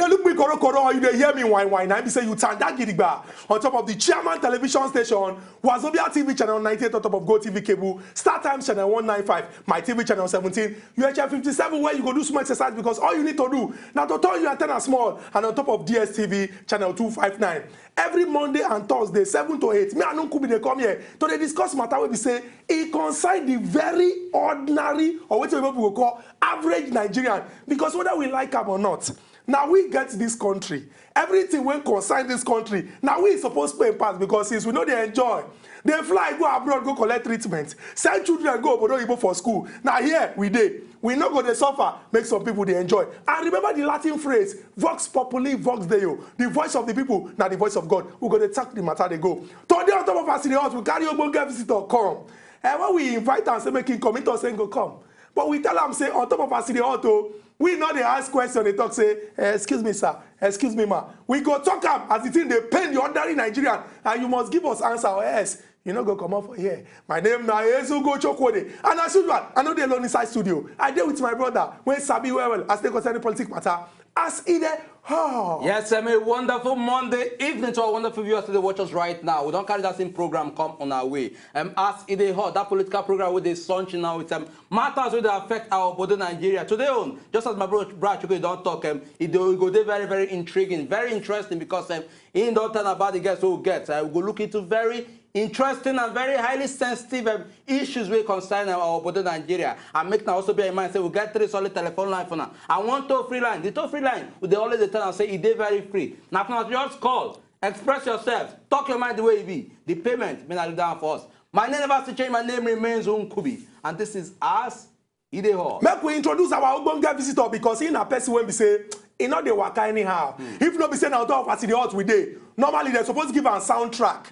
they look me koro, you they hear me whine. I be say you turn that gidigba on top of the Chairman television station, Wazobia TV channel 98 on top of Go TV cable, Star Times channel 195, my TV channel 17, UHF 57 where you go do small exercise because all you need to do now to turn your antenna small and on top of DSTV channel 259. Every Monday and Thursday 7 to 8, me and Uncle they come here to they discuss matter where we say it concern the very ordinary or what people will call average Nigerian because whether we like them or not. Now we get this country. Everything when concern this country. Now we supposed to pay pass because since we know they enjoy. They fly, go abroad, go collect treatment. Send children go Obodo for school. Now here we did. We know go they suffer, make some people they enjoy. And remember the Latin phrase, Vox Populi, Vox Deo. The voice of the people, now the voice of God. We're going to attack the matter they go. Today on top of us in the house, we carry your bonga visitor come. And when we invite and say make him come, he don't say go come. But we tell them say on top of us in the auto, we know they ask questions, they talk, say, excuse me, sir, excuse me, ma. We go talk them as the thing they pain the ordinary Nigerian, and you must give us answer or else. You know, go come up for here. My name now is Ugo Chokwode. And as usual, I know they alone inside studio. I deal with my brother, when Sabi well, as they concern the politics matter. As either, oh. Yes, a wonderful Monday evening to our wonderful viewers today watch us right now. We don't carry that same program come on our way. As it hot, that political program with the sunshine now with matters will affect our body Nigeria. Today on, just as my brother Chukwu don't talk, it go there very, very intriguing, very interesting because in don't turn about the guests who get. I will look into very interesting and very highly sensitive issues we concern our body Nigeria. And make now also bear in mind, say we get 3 solid telephone line for now. And 1 toll-free line. The toll-free line, they always tell and say it is very free. Now, just call, express yourself, talk your mind the way it be. The payment may not be down for us. My name never to change. My name remains Unkubi, and this is As It Is Hot. Make we introduce our Ogbonge visitor because in a person when we say he not the waka anyhow. If not be saying out of As It Is Hot we dey. Normally they're supposed to give a soundtrack.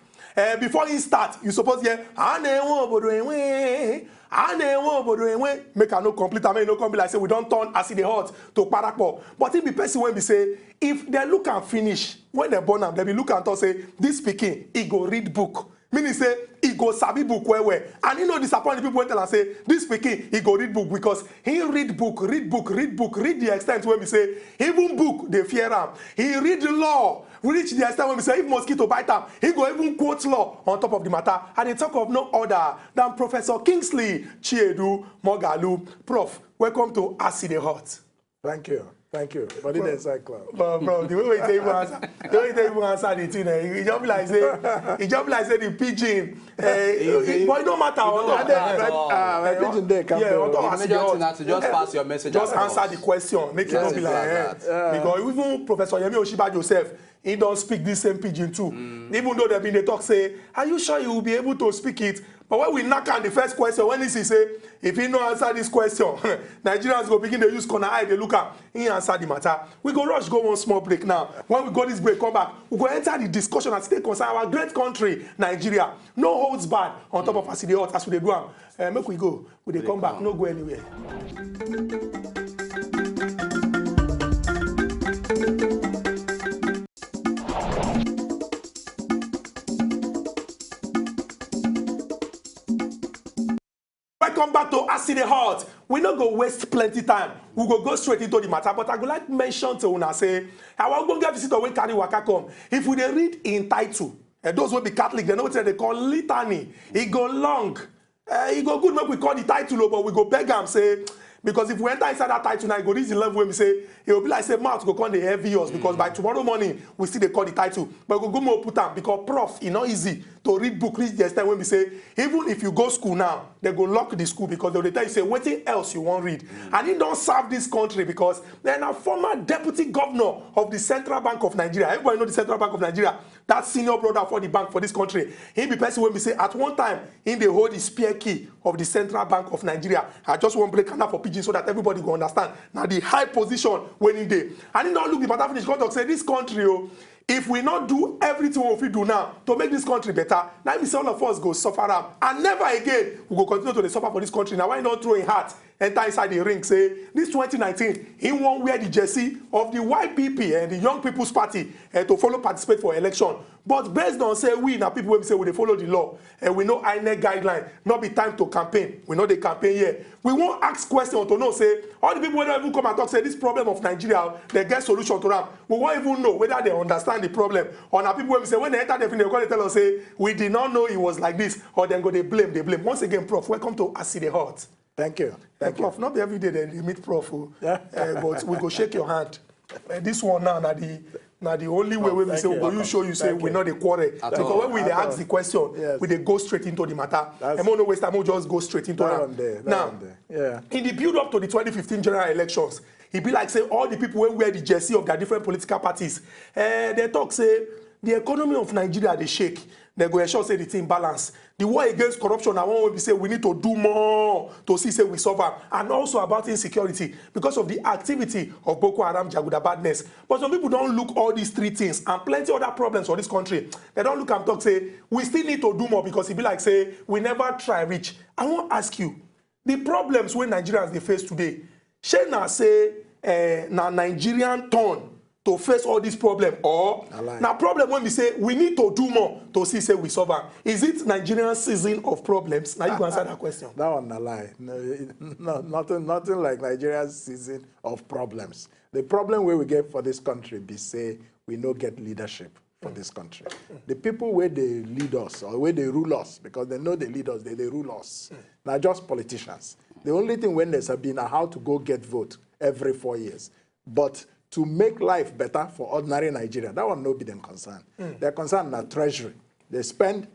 Before you start, you supposed to hear make a no complete, I mean no complete like say we don't turn As It Is Hot to Parapo. But if the person when we say if they look and finish, when they born them, they be look and talk say this speaking, he go read book. Meaning say he go sabi book where. And he no disappoint the people when tell and say this speaking, he go read book because he read book, read the extent when we say even book they fear him. He read the law. Reach the extent when we say if mosquito bite him, he go even quote law on top of the matter. And they talk of no other than Professor Kingsley Chiedu Moghalu. Prof, welcome to As It Is Hot. Thank you. Thank you. But in the cycle. Bro, the way they even answer, the thing, he just like say the pigeon. But it don't matter. My pigeon there come just pass your message. Just answer the question. Make it not be like that. Because even Professor Yemi Oshiba Joseph, he don't speak this same pigeon too. Even though they've been they talk say, are you sure you will be able to speak it? But when we knock on the first question, when he say, if he no answer this question, Nigerians go begin to use corner eye, they look at, he answer the matter. We go rush, go one small break now. When we go this break, come back, we go enter the discussion and stay concern our great country, Nigeria. No holds bad on top of As It Is Hot as we do. Make we go, we they come back, no go anywhere. Welcome back to As It Is Hot. We not go waste plenty time. We go straight into the matter. But I would like to mention to una say, our Ogbonge visitor when carry waka come. If we dey read in title, those will be Catholic, they know what they call litany. It go long. It go good make we call the title, but we go beg am say. Because if we enter inside that title now, it go reach the level when we say, it will be like say mouth go come the heavy us because by tomorrow morning we still they call the title. But we go more put am because prof, it's not easy to read book, reach the extent when we say, even if you go school now, they go lock the school because they'll tell you say, what else you won't read. And he don't serve this country because they're a former deputy governor of the Central Bank of Nigeria. Everybody know the Central Bank of Nigeria. That senior brother for the bank for this country. He be person when we say at one time, in the hold the spear key of the Central Bank of Nigeria. I just want to break down for pidgin so that everybody will understand. Now the high position when in there. And he don't look the matter finish contact say this country, if we not do everything we do now to make this country better, now we say all of us go suffer am. And never again we go continue to suffer for this country. Now why not throw in heart enter inside the ring, say, this 2019, he won't wear the jersey of the YPP and the Young People's Party to follow participate for election. But based on, say, we now people will say, we follow the law, and we know INEC guideline, not be time to campaign. We know the campaign here. We won't ask questions to know, say, all the people who don't even come and talk, say, this problem of Nigeria, they get solution to that. We won't even know whether they understand the problem. Or now people will say, when they enter the thing, they're going to tell us, say, we did not know it was like this, or then go, they blame. Once again, Prof, welcome to I See the Heart. Thank you. Thank you. Prof, not every day they meet Prof, but we go shake your hand. This one now, now the only way we say, will you show you say we're not a quarrel. Because when we ask the question, we they go straight into the matter. And no waste time, we'll just go straight into that. Now, in the build up to the 2015 general elections, it be like say all the people who wear the jersey of their different political parties, they talk say the economy of Nigeria they shake. They go ensure say the thing balance. The war against corruption, I want to say we need to do more to see say we suffer, and also about insecurity because of the activity of Boko Haram, Jaguda badness. But some people don't look all these three things and plenty other problems for this country. They don't look and talk say we still need to do more because it be like say we never try reach. I want to ask you the problems when Nigerians they face today. Shey say na Nigerian turn to face all this problem, or now problem when we say we need to do more to see say we solve. Is it Nigerian season of problems? Now you can answer that question. That one a lie. No, nothing like Nigeria's season of problems. The problem where we get for this country be say we no get leadership for this country. The people where they lead us or where they rule us, because they know they lead us, they rule us. Now just politicians. The only thing when there's been how to go get vote every 4 years. But to make life better for ordinary Nigeria, that one no be them concern. They're concerned at Treasury. They spend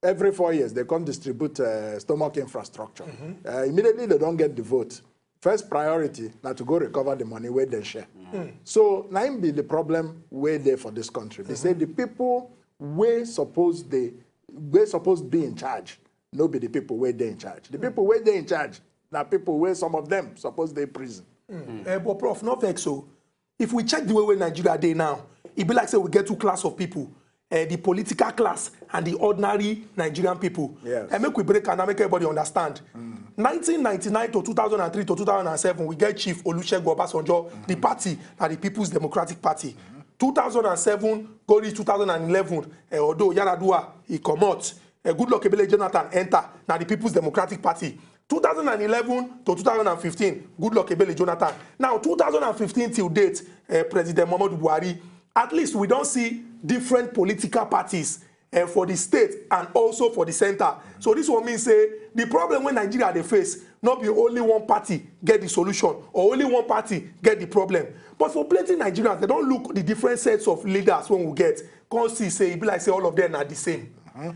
every 4 years, they come distribute stomach infrastructure. Immediately they don't get the vote. First priority, now to go recover the money where they share. So now be the problem where they for this country. They say the people where supposed be in charge, no be the people where they in charge. The people where they in charge, now people where some of them supposed they prison. But Prof, not vex so. If we check the way Nigeria dey now, it be like say we get two class of people, the political class and the ordinary Nigerian people. Yes. And make we break and make everybody understand. 1999 to 2003 to 2007, we get Chief Olusegun Obasanjo, the party, and the People's Democratic Party. 2007, go reach 2011, although Yaradua, he come out. Goodluck Ebele Jonathan enter, now the People's Democratic Party. 2011 to 2015, Goodluck Ebele Jonathan. Now, 2015 till date, President Muhammadu Buhari, at least we don't see different political parties for the state and also for the center. So this one means say the problem when Nigeria they face, not be only one party get the solution or only one party get the problem. But for plenty Nigerians, they don't look the different sets of leaders when we get. Can't see say it be like say all of them are the same.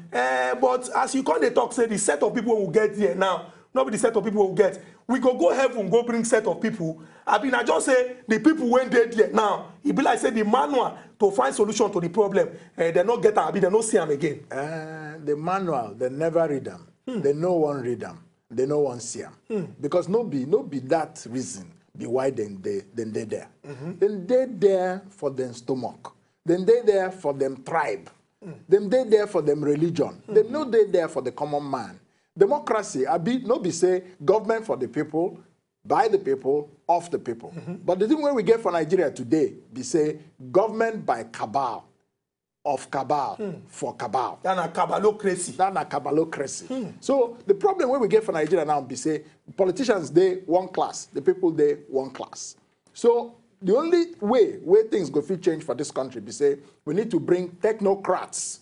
But as you can't talk, say the set of people who get here now, not be the set of people who get. We go heaven, go bring set of people. I mean, I just say the people went dead there now. It be like say the manual to find solution to the problem. They not get them, they not see them again. The manual, they never read them. They no one read them. They no one see them. Because no be that reason be why then they there. Then they there for them stomach. Then they there for them tribe. Then they there for them religion. They no they there for the common man. Democracy, no be say government for the people, by the people, of the people. But the thing where we get for Nigeria today, be say government by cabal, of cabal, for cabal. That's a cabalocracy. That's a cabalocracy. So the problem where we get for Nigeria now be say politicians they one class, the people they one class. So the only way where things go fit change for this country be say we need to bring technocrats.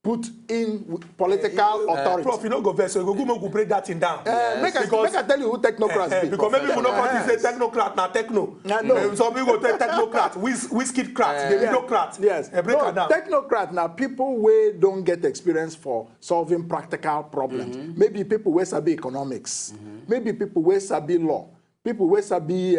Put in political authority. Prof, you know go verse, so you go break that thing down. Make I tell you who technocrats be. Because maybe we not say technocrat, now techno. No. Some people go technocrat, whiskey crat, the videocrat. Yes. Break it down. Technocrat now people where don't get experience for solving practical problems. Maybe people where sabi economics. Maybe people where sabi law. People where sabi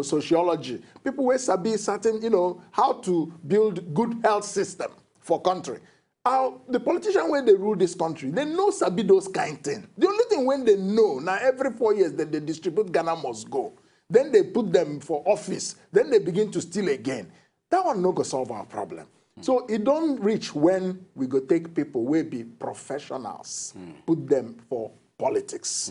sociology. People where sabi certain how to build good health system for country. The politicians when they rule this country, they know sabi those kind of things. The only thing when they know, now every 4 years that they distribute Ghana must go. Then they put them for office. Then they begin to steal again. That one no go solve our problem. So it don't reach when we go take people will be professionals, put them for politics.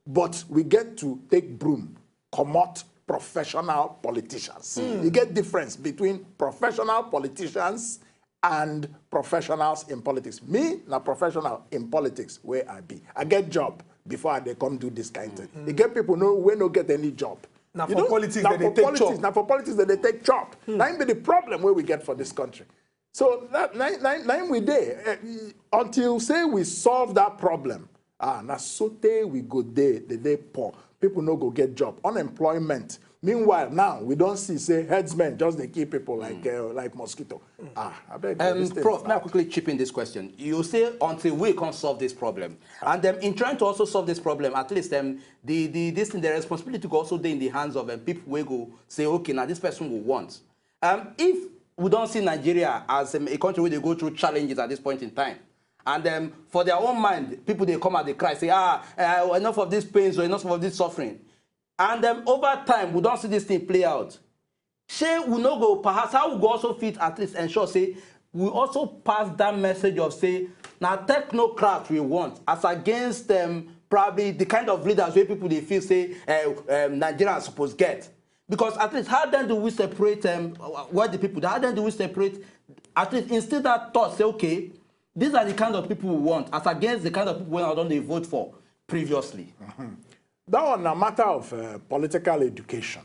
but we get to take broom, comot professional politicians. You get difference between professional politicians and professionals in politics. Me, na professional in politics where I be. I get job before they come do this kind of thing. You get people know we no get any job. Now for politics, they take chop. Now for politics, they take chop. That be the problem where we get for this country. So now we there until say we solve that problem. Now so we go there, the day poor. People no go get job. Unemployment. Meanwhile, now we don't see say headsmen just they keep people like mosquito. I beg. Prof, may I quickly chip in this question? You say until we can solve this problem, and in trying to also solve this problem, at least the responsibility go also be in the hands of people who go say, okay, now this person will want. If we don't see Nigeria as a country where they go through challenges at this point in time, and for their own mind, people they come and they cry, say, enough of these pains or enough of this suffering. And over time, we don't see this thing play out. Say we no go, perhaps how we go also fit at least ensure, say, we also pass that message of, say, now technocrats we want, as against probably the kind of leaders where people they feel, say, Nigerians supposed get. Because at least how then do we separate what the people, how then do we separate, at least instead that thought, say, okay, these are the kind of people we want, as against the kind of people we don't they vote for previously. That was a matter of political education.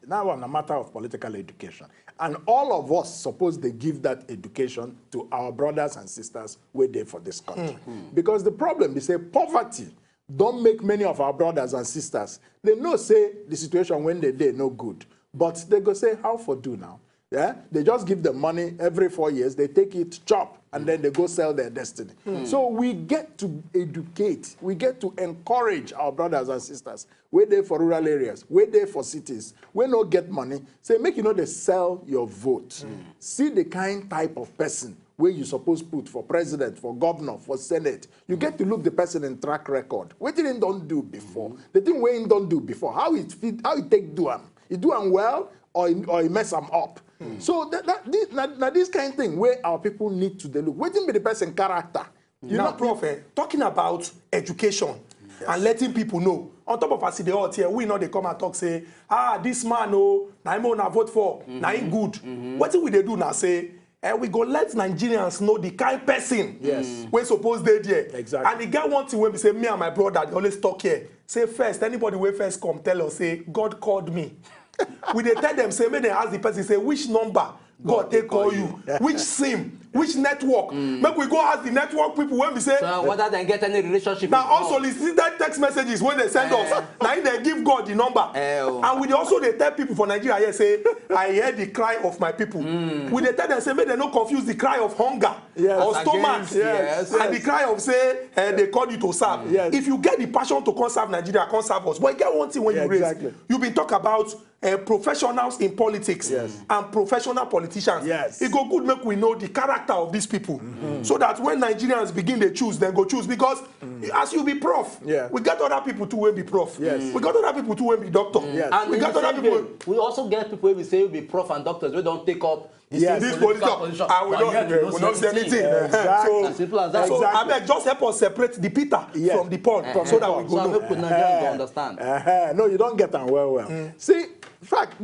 That was a matter of political education. And all of us suppose they give that education to our brothers and sisters who there for this country. Because the problem is say poverty don't make many of our brothers and sisters. They know say the situation when they no good. But they go say, how for do now? Yeah, they just give them money every 4 years, they take it, chop, and then they go sell their destiny. So we get to educate, we get to encourage our brothers and sisters. We're there for rural areas, we're there for cities, we no get money. Say, make you know they sell your vote. See the kind type of person where you suppose put for president, for governor, for senate. You get to look the person in track record. What did he don't do before? The thing where he don't do before, how it take do him? He do him well or he mess him up. So this kind of thing where our people need to look. What be the person character? You know, Prof, talking about education and letting people know. On top of us, the out here, we know they come and talk, say, this man, now I'm gonna vote for, now he good. What will they do now? Say, we go let Nigerians know the kind person we're supposed they there. Exactly. And the guy wants to when we say, me and my brother, they always talk here. Say first, anybody who first come tell us, say, God called me. We they tell them, say, may they ask the person, say, which number God take call you, which SIM, which network. Make we go ask the network people when we say. So whether they get any relationship. Now also that text messages when they send us. Now they give God the number. And we also they tell people for Nigeria here say, I hear the cry of my people. We they tell them say, may they not confuse the cry of hunger or stomach and the cry of say they call you to serve. If you get the passion to come serve Nigeria, come serve us. But you get one thing when you raise, you've been talk about professionals in politics and professional politicians. It go good make we know the character of these people so that when Nigerians begin to choose, then go choose. Because as you be prof, we got other people too will be prof. We got other people too will be doctor. And we got other people. We also get people we say will be prof and doctors. We don't take up this political position. And we don't say anything. As simple as that. So I beg, just help us separate the Peter from the pond so that we go know. Nigerians understand. No, you don't get them well. See, in fact,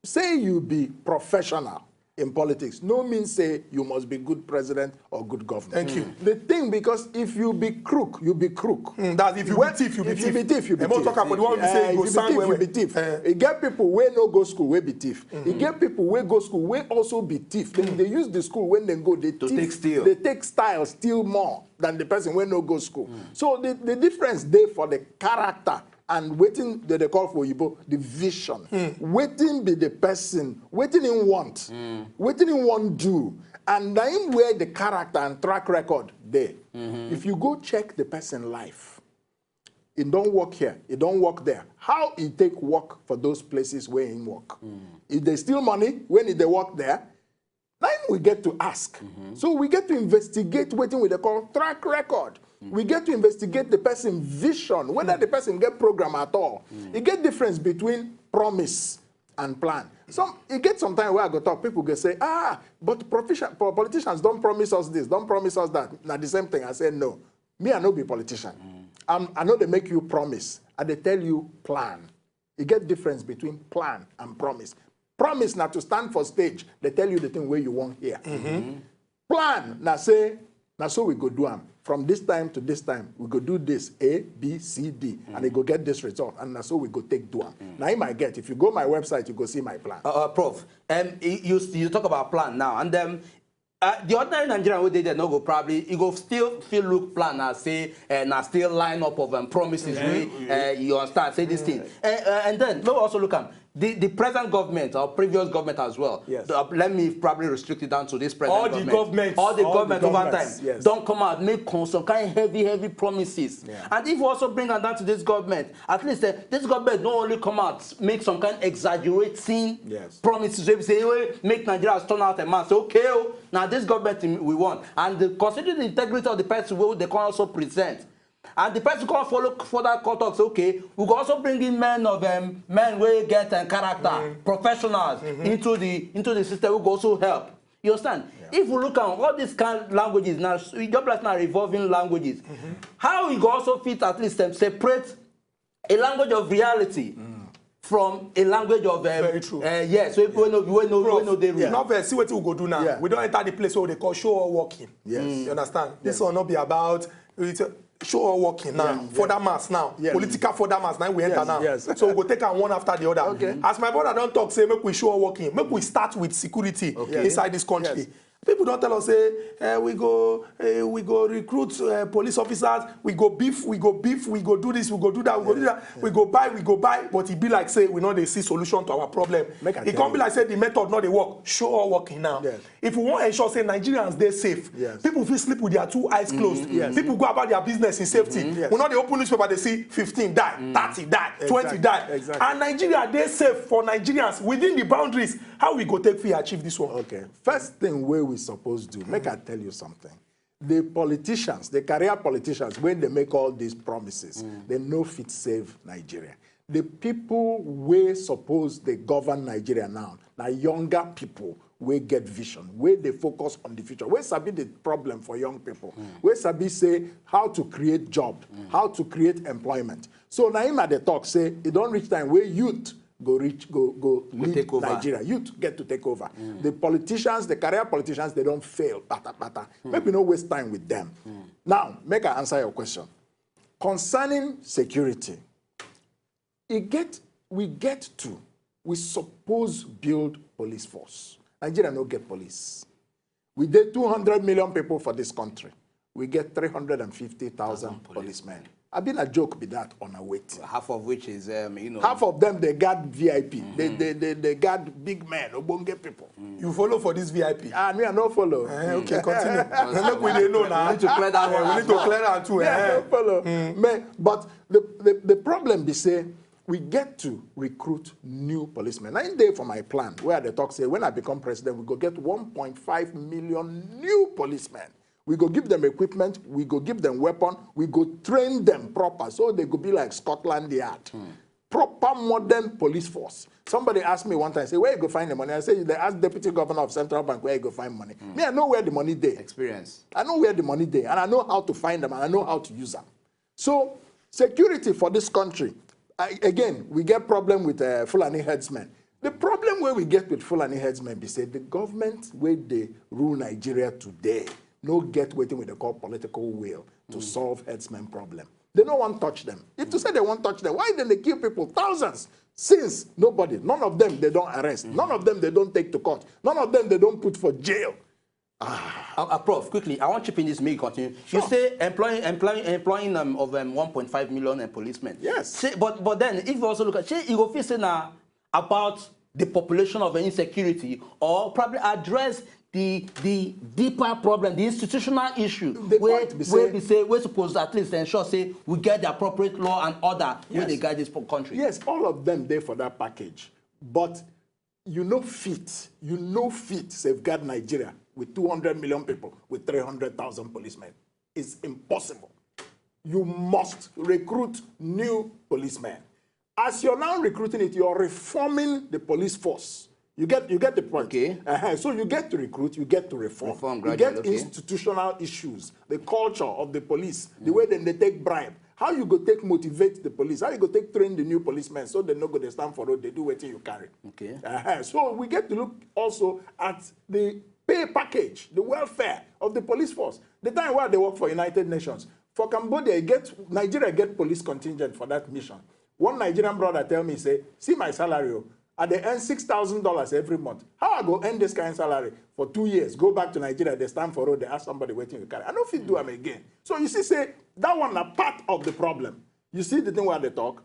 say you be professional in politics, no means say you must be good president or good governor. Thank you. The thing, because if you be crook, you be crook. That's if you be thief, you be thief. If you be thief, you be thief. Talk about the one we say you go stand where you be thief. You get people where no go school, where be thief. You get people where go school, where also be thief. They use the school when they go, they thief. They take style, steal more than the person when no go school. So the difference there for the character and waiting that they call for Yibo, the vision. Waiting be the person, waiting in want, waiting in want do. And then where the character and track record there. If you go check the person life, it don't work here, it don't work there. How it take work for those places where it work? If they steal money, when they work there, then we get to ask. So we get to investigate waiting with the call track record. We get to investigate the person's vision, whether the person get program at all. It get difference between promise and plan. It gets sometimes where I go talk, people go say, but politicians don't promise us this, don't promise us that. Now the same thing, I say, no. Me, I no be politician. I know they make you promise, and they tell you plan. You get difference between plan and promise. Promise not to stand for stage. They tell you the thing where you want here. Plan now say, now so we go do them. From this time to this time, we go do this, A, B, C, D, and they go get this result, and now so we go take do them. Now you might get, if you go my website, you go see my plan. Prof, you talk about plan now, and then the ordinary Nigerian who did no go probably you go still look plan and say now still line up of promises you understand say this thing and then we also look at the present government or previous government as well. Yes. Let me probably restrict it down to this present government. All the government over time yes. don't come out make some kind of heavy promises. Yeah. And if you also bring them down to this government, at least this government not only come out make some kind of exaggerating promises. They say make Nigeria turn out a man. Say okay, now this government we want, and considering the integrity of the person who they can also present. And the person can follow further talks. Okay, we can also bring in men who get character, professionals into the system who can also help. You understand? Yeah. If we look at all these kind of languages now, we just like now revolving languages. How we can also fit at least separate a language of reality from a language of very true. Yes, we know the real. Not see what we go do now. Yeah. We don't enter the place where they call show or walking. Yes. You understand? This will not be about show or walking now. Further mass now. Political further mass now we enter now. Yes. So we go take one after the other. Okay. As my brother don't talk, say make we show or walking. Make we start with security inside this country. Yes. People don't tell us say we go recruit police officers, we go beef, we go do this, we go do that, we go do that, we go buy, but it be like say we know they see solution to our problem. It can't be like say the method not they work. Show or working now. Yes. If we want to ensure say Nigerians they safe, people feel sleep with their 2 eyes closed. People go about their business in safety. We know they open newspaper they see 15 die, 30 die, 20 die, and Nigeria they safe for Nigerians within the boundaries. How we go take fear achieve this one? Okay. First thing where we supposed to make I tell you something. The politicians, the career politicians, when they make all these promises, they know fit save Nigeria. The people we suppose they govern Nigeria now younger people we get vision, where they focus on the future. Where sabi the problem for young people? Where sabi say how to create job, how to create employment. So now him at the talk say it don't reach time where youth go lead Nigeria. Youth get to take over. The politicians, the career politicians, they don't fail. Maybe no waste time with them. Now, make I answer your question. Concerning security, we suppose build police force. Nigeria no get police. We did 200 million people for this country. We get 350,000 policemen. I've been a joke with that on a weight. Half of which is, half of them, they got VIP. They got big men, obonge people. You follow for this VIP? And me, I no follow. Okay, continue. We don't know now. We need to clear that one. We need to clear that too. Yeah, I no follow. But the problem is, say, we get to recruit new policemen. 9 days for my plan, where the talk say, when I become president, we go get 1.5 million new policemen. We go give them equipment, we go give them weapon, we go train them proper, so they go be like Scotland Yard. Proper modern police force. Somebody asked me one time, say, where you go find the money? I say, they ask Deputy Governor of Central Bank where you go find money. Me, I know where the money there. Experience. I know where the money there, and I know how to find them, and I know how to use them. So, security for this country, again, we get problem with Fulani headsmen. The problem where we get with Fulani headsmen is that the government where they rule Nigeria today no get waiting with the call political will to solve headsmen problem. They don't want to touch them. If to say they want to touch them, why then they kill people? Thousands. Since nobody, none of them they don't arrest. None of them they don't take to court. None of them they don't put for jail. Prof, quickly, I want to chip in this, may continue. Sure. You say employing of 1.5 million policemen. Yes. Say, but then if you also look at, you go say now about the population of insecurity, or probably address the deeper problem, the institutional issue, where we're supposed to at least ensure say we get the appropriate law and order where they guide this country. Yes, all of them there for that package. But you know fit safeguard Nigeria with 200 million people, with 300,000 policemen. It's impossible. You must recruit new policemen. As you're now recruiting it, you're reforming the police force. You get the point. Okay. So you get to recruit, you get to reform. Gradually, you get institutional issues, the culture of the police, the way that they take bribe. How you go take motivate the police? How you go take train the new policemen so they no go they stand for road, they do what you carry. Okay. So we get to look also at the pay package, the welfare of the police force. The time where they work for United Nations. For Cambodia, Nigeria get police contingent for that mission. One Nigerian brother tell me, say, see my salary, and they earn $6,000 every month. How I go earn this kind of salary for 2 years? Go back to Nigeria, they stand for road, they ask somebody waiting to carry. I don't fit do them again. So you see, say, that one a part of the problem. You see the thing where they talk?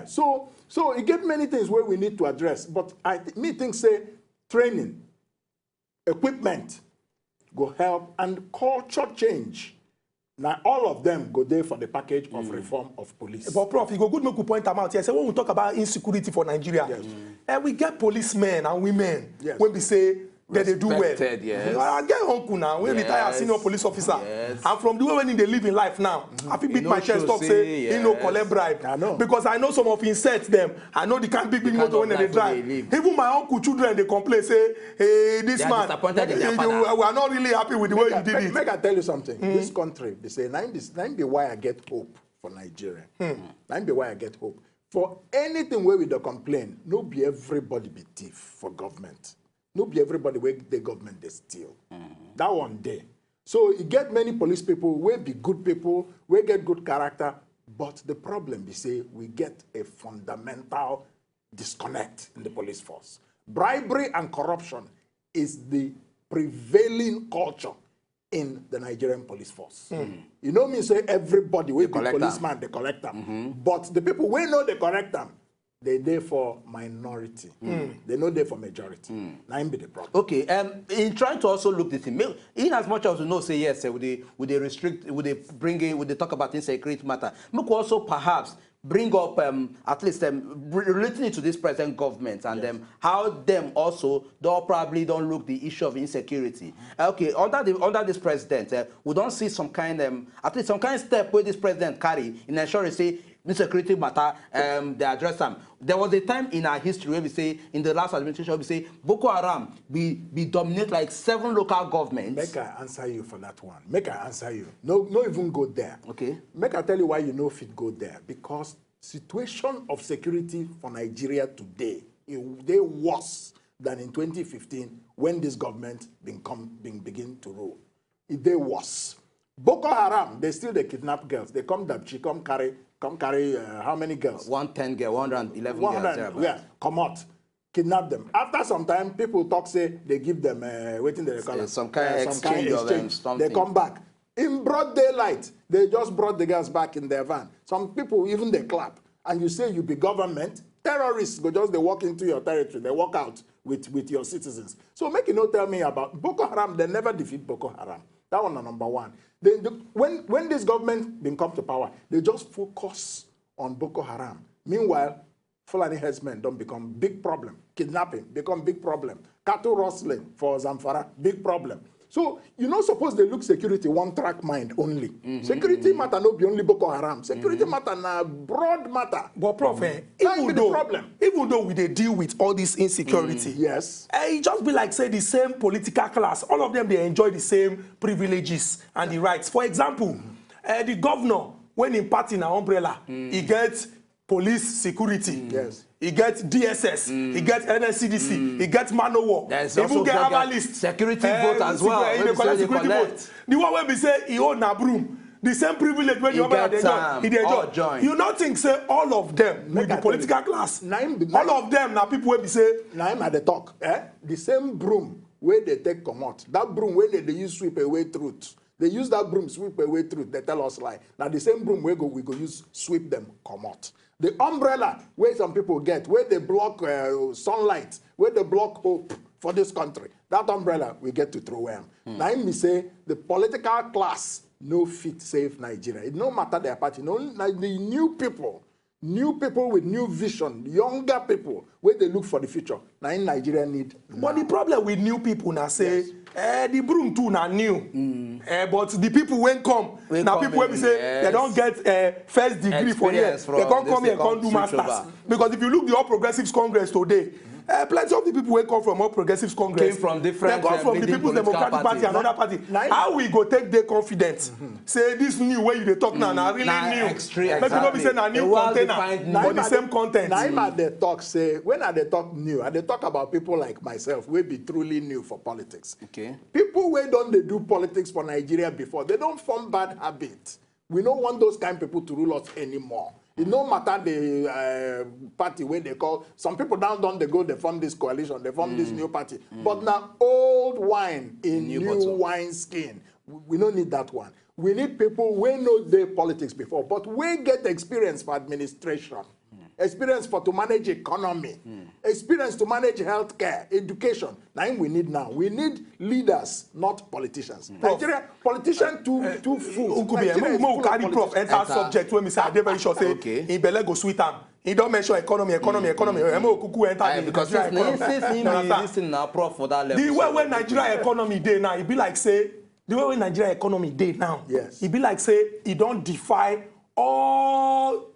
So you get many things where we need to address. But me think, say, training, equipment go help, and culture change. Now, all of them go there for the package of reform of police. But Prof, you go good make you point them out here. So when we talk about insecurity for Nigeria, we get policemen and women when we say that they do well. Yes. I get uncle now, when retire senior police officer. Yes. And from the way when they live in life now, I feel beat my chest up, say, he no collect bribe. I know. Because I know some of insets them. I know they can't big motor when they drive. Even my uncle children, they complain, say, hey, this man, we are not really happy with the way you did it. Make I tell you something. This country, they say, nine be why I get hope for Nigeria. Nine be why I get hope. For anything where we don't complain, no be everybody be thief for government. No be everybody where the government they steal. That one day. So you get many police people, we be good people, we get good character, but the problem is say we get a fundamental disconnect in the police force. Bribery and corruption is the prevailing culture in the Nigerian police force. You know me say everybody will be policeman, they collect them. But the people we know they collect them, they there for minority. They know there for majority. Now be the problem. Okay, in trying to also look this thing, in as much as we know, say yes, would they restrict, would they bring in, would they talk about insecurity matter? Make also perhaps bring up at least relating it to this present government and how them also probably don't look the issue of insecurity. Okay, under this president, we don't see some kind at least some kind of step where this president carry in ensuring say insecurity matter they address them. There was a time in our history where we say in the last administration we say Boko Haram we dominate like 7 local governments. Make I answer you for that one. Make I answer you. No even go there. Okay. Make I tell you why you know if it go there. Because situation of security for Nigeria today they worse than in 2015 when this government begin to rule. They worse. Boko Haram, they still they kidnap girls. They come carry how many girls? 110 girls, 111 girls. Yeah, come out, kidnap them. After some time, people talk say they give them waiting they call some kind of exchange. They come back in broad daylight. They just brought the girls back in their van. Some people even they clap, and you say you be government. Terrorists go just they walk into your territory. They walk out with your citizens. So make you not tell me about Boko Haram. They never defeat Boko Haram. That one is number one. When this government been come to power, they just focus on Boko Haram. Meanwhile, Fulani herdsmen don't become big problem. Kidnapping become big problem. Cattle rustling for Zamfara, big problem. So you're not supposed to look security one track mind only. Security matter not be only Boko Haram. Security matter na broad matter. But Prof, even though we they deal with all this insecurity, yes, it just be like say the same political class. All of them they enjoy the same privileges and the rights. For example, the governor when in party na umbrella, he gets police security. Yes. He gets DSS, he gets NSCDC, he gets Manowar, he even get analyst. Security vote as well. Security vote. The one where we say he own a broom. The same privilege when you enjoy. You not think say all of them with the political class. All of them now people will be say. Now I'm at the talk. The same broom where they take come out. That broom where they use sweep away truth. They use that broom sweep away truth. They tell us lie. Now the same broom we go use sweep them come out. The umbrella where some people get, where they block sunlight, where they block hope for this country, that umbrella we get to throw them. Now me say the political class no fit save Nigeria. It no matter their party, no like the new people with new vision, younger people where they look for the future. Now in Nigeria need. But the problem with new people now say the broom too now new. But the people when come now people when we say they don't get first degree for here. They can't come here and can't do masters. Because if you look the All Progressives Congress today, Plenty of the people who come from all progressives Congress came from different. They come from the People's Democratic Party and other party. How we go take their confidence? Say this new way you dey talk now, really new. Extreme, maybe not be saying a new container, but the same content. Now at the talk say when I dey talk new, I dey talk about people like myself, we be truly new for politics. Okay. People who don't they do politics for Nigeria before, they don't form bad habits. We don't want those kind of people to rule us anymore. It no matter the party where they call. Some people down they go, they form this coalition, they form this new party. But now old wine in new wine skin. We don't need that one. We need people who know their politics before, but we get experience for administration, experience for to manage economy, experience to manage healthcare, education. Now we need now. We need leaders, not politicians. Nigeria politicians too full. Carry Prof enter subject when we say they very sure say in Bele go sweet am. He don't mention economy. Because since now, Prof, for that level. The way when Nigeria economy day now, it be like say the way when Nigeria economy day now. Yes. It be like say it don't defy all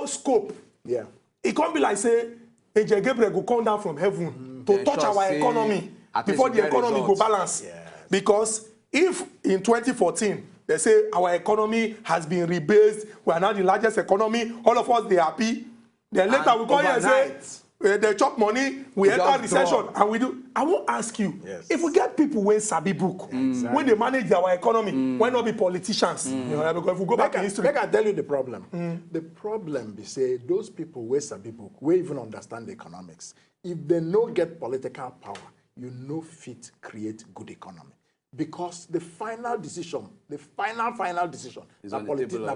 scope. Yeah. It can't be like say Angel Gabriel go come down from heaven to touch our economy before the economy go balance. Yes. Because if in 2014 they say our economy has been rebased, we are now the largest economy, all of us they happy. Then later we come here and say they chop money, we enter recession, and we do. I won't ask you if we get people when sabi book, when they manage our economy, why not be politicians? You know, because if we go back in history, I can tell you the problem. The problem be say those people who sabi book, we even understand the economics. If they no get political power, you no fit create good economy. Because the final decision, the final decision,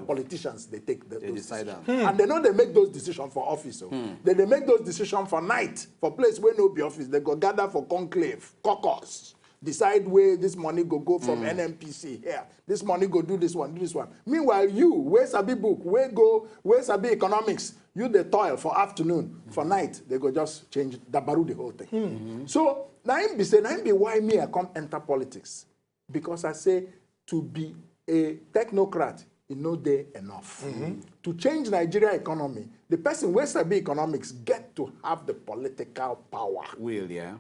politicians, they take those decisions. And they know they make those decisions for office. So. They make those decisions for night, for place where no be office. They go gather for conclave, caucus, decide where this money go from NMPC here. This money go do this one, do this one. Meanwhile, you, where sabi book, where sabi economics, you the toil for afternoon, for night, they go just change the whole thing. So, now be why me I come enter politics. Because I say to be a technocrat, you know they enough. To change Nigeria economy, the person who sabi economics get to have the political power.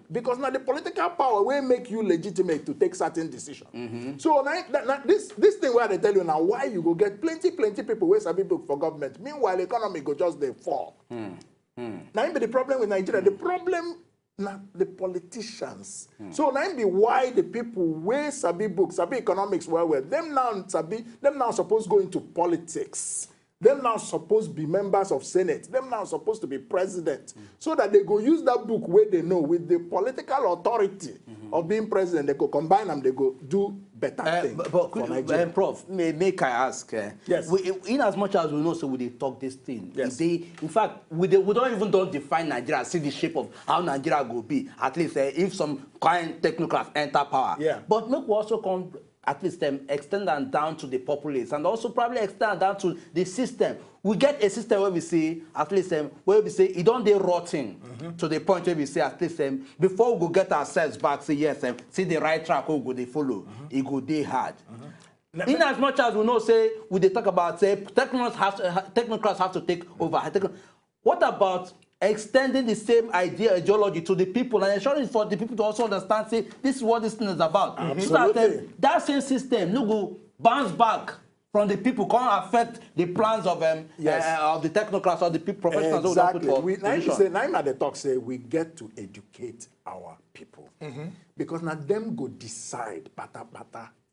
Because now the political power will make you legitimate to take certain decisions. So now, this thing where they tell you now why you go get plenty people who sabi book for government. Meanwhile, the economy go just they fall. Now the problem with Nigeria, the problem now the politicians. So now be why the people where sabi book, sabi economics well, them now supposed go into politics. Them now supposed to be members of Senate. Them now supposed to be president. So that they go use that book where they know with the political authority of being president. They go combine them, they go do better things. But Prof, make I ask. Yes. In as much as we know, so we talk this thing. Yes. In fact, we don't even define Nigeria, see the shape of how Nigeria will be. At least if some kind technocrats enter power. Yeah. But make we also come at least extend them down to the populace and also probably extend down to the system. We get a system where we say, at least, where we say it don't dey rotting to the point where we say, at least, before we go get ourselves back, say yes, see the right track we go they follow, it go dey hard. In as much as we know, say, we they talk about, say, technocrats have to take over. What about extending the same ideology to the people and ensuring for the people to also understand, say, this is what this thing is about. So that same system no go bounce back from the people, can't affect the plans of the technocrats or the professionals. Exactly. Now at the talk say we get to educate our people. Because now them go decide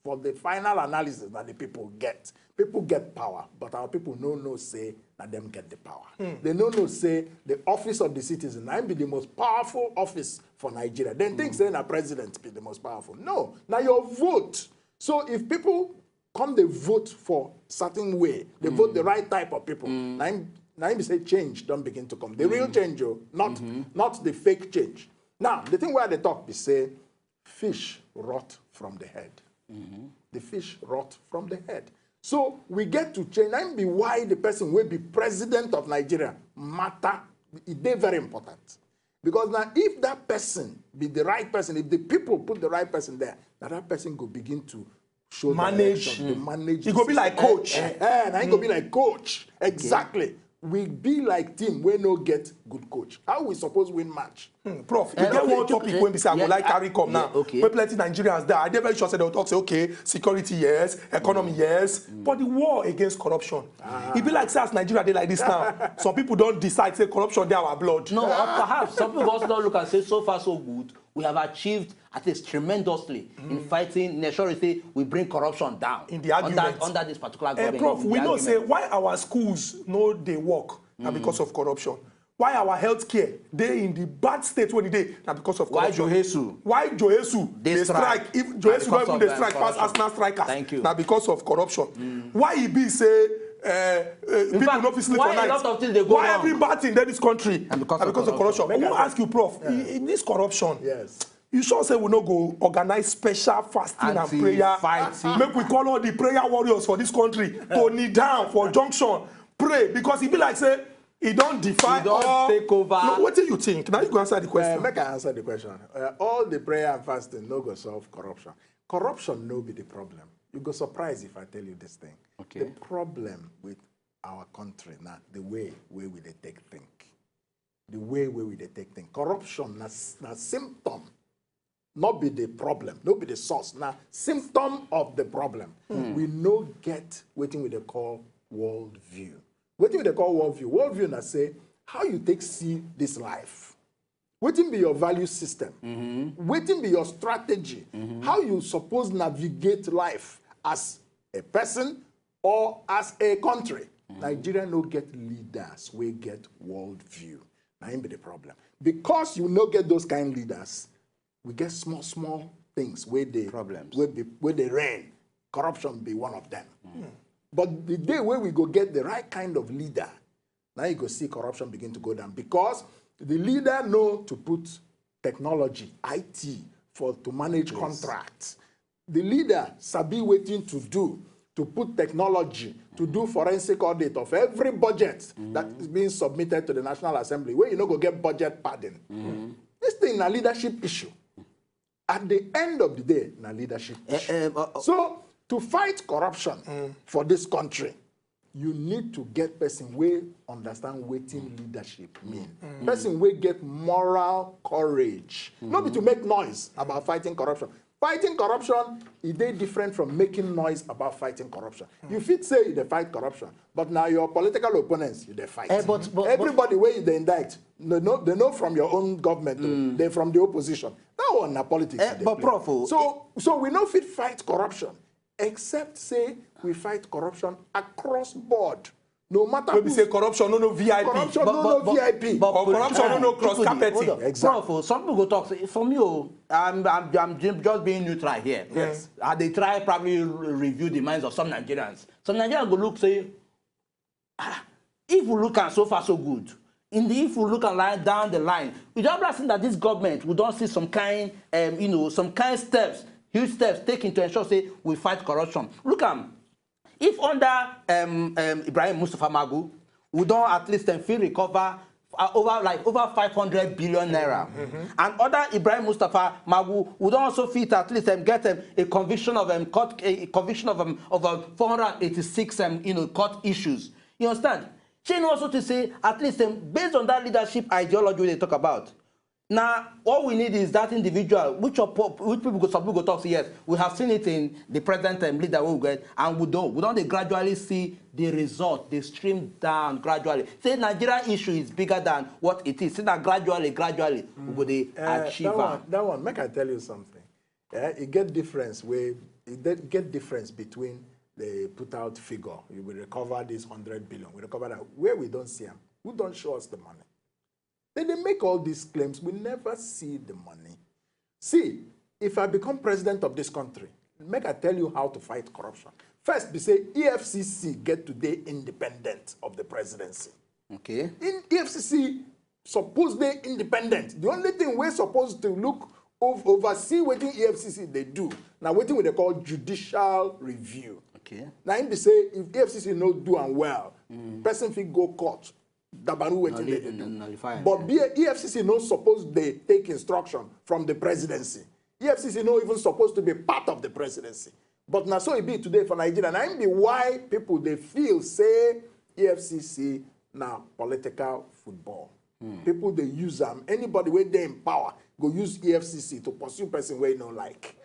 for the final analysis that the people get. People get power, but our people no say that them get the power. They no say the office of the citizen now be the most powerful office for Nigeria. Then think saying a president be the most powerful. No, now your vote. So if people come they vote for certain way, they vote the right type of people. Now you say change don't begin to come. The real change, not the fake change. Now the thing where they talk, they say fish rot from the head. The fish rot from the head. So we get to change. That be why the person will be president of Nigeria matter. It's very important. Because now if that person be the right person, if the people put the right person there, now that person go begin to show manage. Manage. It go be like coach. Now it go be like coach. Exactly. we be like team we no get good coach. How we suppose win match? Prof, you get one topic when we say I would like carry come now. Okay. Where plenty Nigerians there. I dey very sure say they'll talk say okay, security yes, economy yes, but the war against corruption. It be like say as Nigeria dey like this now. Some people don't decide say corruption dey our blood. No, perhaps some people also don't look and say so far so good. We have achieved at least tremendously in fighting. Say we bring corruption down In the argument. under this particular government. Prof, we know argument. say why our schools no dey work na because of corruption. Why our healthcare they in the bad state when they now because of corruption. Why Joesu they strike? If Joesu not even they strike pass Arsenal strikers. Thank you. Now because of corruption. Why he be say people fact, no fit sleep why for night? a lot of things they go why wrong? every bad thing in this country? And because of corruption. I want to ask you, Prof, in this corruption, Yes. you sure say we no go organize special fasting and prayer? Fighting. Make we call all the prayer warriors for this country to kneel down for junction, pray because it be like say he don't defy He don't all. take over. No, what do you think? Now you go answer the question. Make I answer the question. All the prayer and fasting no go solve corruption. Corruption no be the problem. You go surprised if I tell you this thing. Okay. The problem with our country now, the way we dey take think. The way we dey take think. Corruption na symptom. Not be the problem, not be the source. Now, symptom of the problem. We no get waiting with the call world view. Waiting with the call world view. World view na say how you take see this life. Waiting be your value system. Waiting be your strategy. How you suppose navigate life as a person or as a country. Nigeria no get leaders. We get world view. Now, be the problem. Because you no get those kind of leaders, we get small things where they Problems. where they reign. Corruption be one of them. But the day where we go get the right kind of leader, now you go see corruption begin to go down because the leader know to put technology, IT, to manage contracts. The leader sabi waiting to do to put technology to do forensic audit of every budget that is being submitted to the National Assembly, where you no go get budget padding. This thing is a leadership issue. At the end of the day, na leadership issue. So, to fight corruption for this country, you need to get person wey understand wetin leadership mean. Person wey get moral courage. Not be to make noise about fighting corruption. Fighting corruption is very different from making noise about fighting corruption. You fit say you dey fight corruption, but now your political opponents, you dey fight. Everybody where they indict, they know from your own government, they're from the opposition. That one na politics. But Prof, so we no fit fight corruption, except say we fight corruption across board. No matter Maybe say corruption no VIP. Corruption no VIP. Or corruption no cross carpeting. Exactly. Prof, some people go talk. Say, for me, I'm just being neutral here. Yes. They try probably review the minds of some Nigerians. Some Nigerians go look say, if we look at so far so good. If we look at down the line, we don't see that this government we don't see some kind, some kind steps, huge steps taken to ensure say we fight corruption. Look at. If under Ibrahim Mustafa Magu, we don't at least feel recover over 500 billion naira, and other Ibrahim Mustafa Magu, we don't also feel at least get a conviction of 486 court issues. You understand? Change also to say at least based on that leadership ideology they talk about. Now, all we need is that individual, which people go talk to, yes, we have seen it in the present leader we get, and we don't gradually see the result, they stream down gradually. Say Nigeria issue is bigger than what it is. See that gradually, we go achieve that one, make I tell you something. It get difference between the put out figure. We will recover this 100 billion. We recover that. Where we don't see them, who don't show us the money? They make all these claims. We never see the money. See, if I become president of this country, make I tell you how to fight corruption. First, we say EFCC get today independent of the presidency. Okay. In EFCC, suppose they independent. The only thing we're supposed to look oversee what EFCC they do. Now, what they call judicial review. Okay. Now, they say if EFCC not do and well, person fit go court. Dabaru waiting they do. But EFCC not supposed they take instruction from the presidency. EFCC not even supposed to be part of the presidency. But now so it be today for Nigeria. And I be why people they feel say EFCC now political football. People they use them. Anybody where they in power go use EFCC to pursue person where you don't like.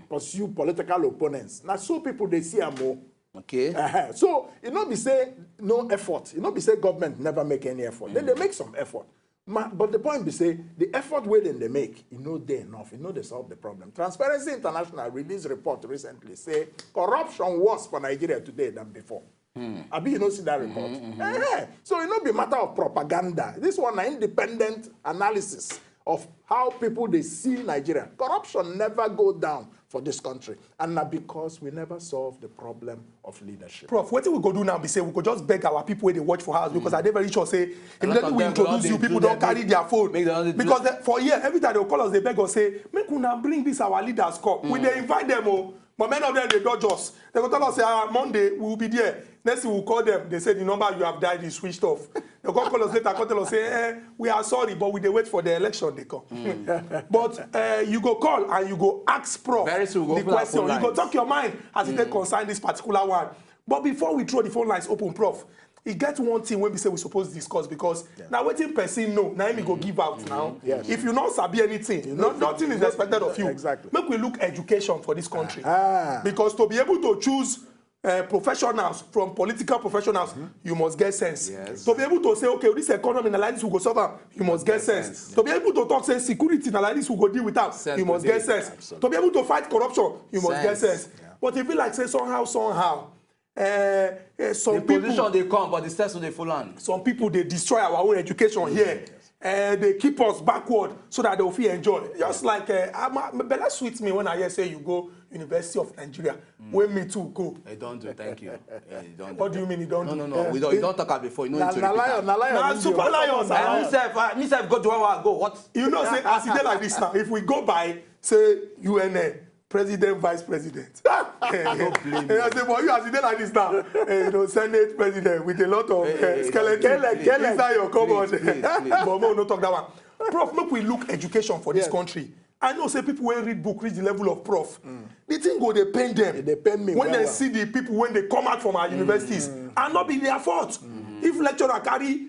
Pursue political opponents. Now so people they see more. Okay. So you know be say no effort. You know be say government never make any effort. Then they make some effort. But the point be say the effort where then they make, you know they enough. You know they solve the problem. Transparency International released a report recently say corruption worse for Nigeria today than before. Abi you know see that report. So it not be matter of propaganda. This one an independent analysis of how people they see Nigeria. Corruption never go down for this country, and not because we never solve the problem of leadership. Prof, what we go do now be say we could just beg our people where they watch for us because I dey very sure say immediately we introduce you, people don't carry their phone because for years every time they call us they beg us say make una bring this our leaders come. We they invite them but many of them they dodge us. They go tell us say Monday we will be there. Next we'll call them. They say the number you have dialed is switched off. They go call us later, tell us say we are sorry, but we they wait for the election they come. But you go call and you go ask Prof very soon, the question. You go talk your mind as it concern this particular one. But before we throw the phone lines open, Prof, he get one thing when we say we supposed to discuss because now waiting person know now me go give out now. Yes. If you not sabi anything, nothing is expected of you. Exactly. Make we look education for this country because to be able to choose professionals from political professionals, you must get sense. Yes. To be able to say, okay, this economy na like this we go solve am, you must get sense. To be able to talk say security na like this we go deal with am, you must get sense. Absolutely. To be able to fight corruption, you must get sense. Yeah. But if you like say somehow, some The people, position they come, but the steps they follow on. some people they destroy our own education here. They keep us backward so that they will feel enjoy. Just like Bella sweets me when I hear say you go University of Nigeria. When me too go. I don't do, thank you. Don't What do you mean you don't do? No. We don't talk about before. You know Na lion. Super lions. Myself go to where I go. What? You know, say as it like this now. If we go by say UNN, president, vice president. Don't blame me. And I say, but you as it like this now, you know, Senate president with a lot of skeleton inside your cupboard. Please. But no talk that one. Prof, make we look education for this country. I know say people when read book reach the level of prof. The thing go they pain them. They pain me when well, they see the people when they come out from our universities and not be their fault. If lecturer carry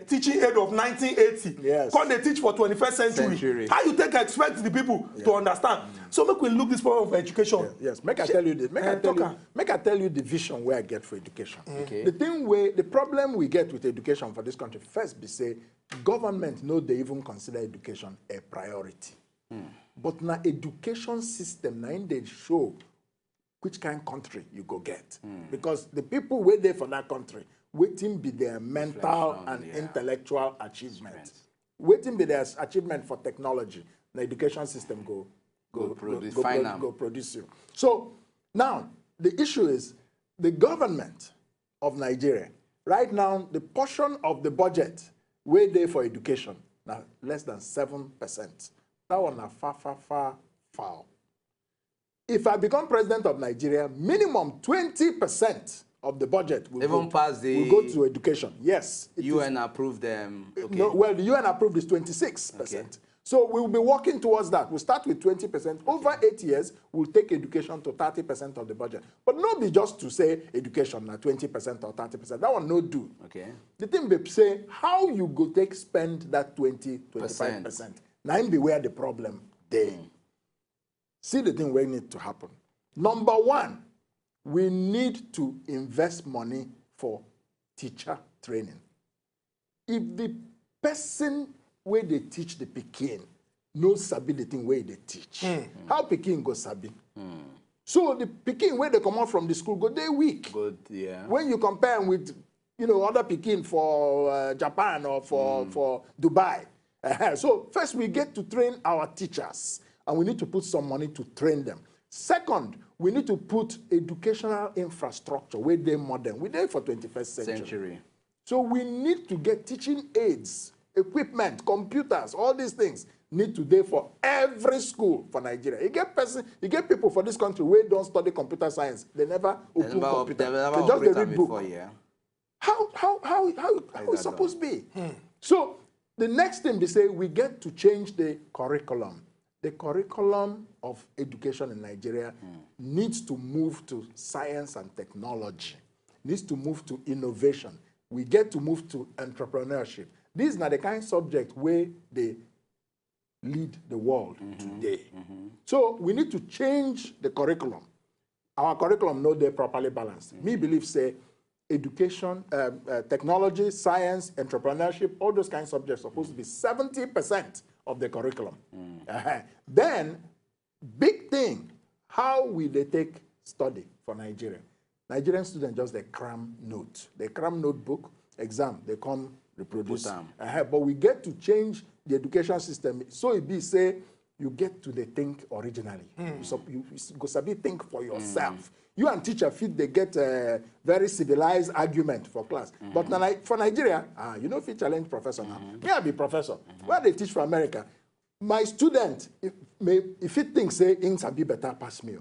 teaching aid of 1980, yes, come they teach for 21st century. How you take expect the people to understand? So make we look this problem of education. Yes, make I tell you this. Make I tell you the vision where I get for education. Okay. The problem we get with education for this country, first be say, government know they even consider education a priority. But now education system, now they show which kind of country you go get. Because the people wait there for that country, waiting be their mental and intellectual achievement. Waiting be their achievement for technology. The education system go produce you. So now the issue is the government of Nigeria, right now, the portion of the budget way there for education, now less than 7%. That one are far foul. If I become president of Nigeria, minimum 20% of the budget will go to education. Yes. UN approved them. Okay. No, well, the UN approved is 26%. Okay. So we will be working towards that. We'll start with 20%. Over 8 years, we'll take education to 30% of the budget. But not be just to say education na 20% or 30%. That one no do. Okay. The thing be say, how you go take spend that 20-25%. Now be where the problem dey. See the thing where it need to happen. Number one, we need to invest money for teacher training. If the person where they teach the Pekin no sabi the thing where they teach, how Pekin go sabi? So the Pekin where they come out from the school go they weak. Good, yeah. When you compare with other Pekin for Japan or for Dubai. So first we get to train our teachers, and we need to put some money to train them. Second, we need to put educational infrastructure where they're modern. We're there for 21st century. So we need to get teaching aids, equipment, computers, all these things need to be for every school for Nigeria. You get people for this country where don't study computer science. They never open computer. They just read book. How it's supposed to be? So the next thing they say, we get to change the curriculum. The curriculum of education in Nigeria needs to move to science and technology, needs to move to innovation, we get to move to entrepreneurship. These are the kind of subject where they lead the world today. So we need to change the curriculum. Our curriculum no they properly balanced. Me believe say education, technology, science, entrepreneurship, all those kind of subjects supposed to be 70% of the curriculum. Then, big thing, how will they take study for Nigeria? Nigerian students just they cram note. They cram notebook, exam, they come reproduce. But we get to change the education system so it be say you get to the think originally. You go sabi think for yourself. You and teacher fit they get a very civilized argument for class. But for Nigeria, you know if you challenge professor now. Me I be professor. Where they teach for America, my student, if he thinks say in sabi better pass me,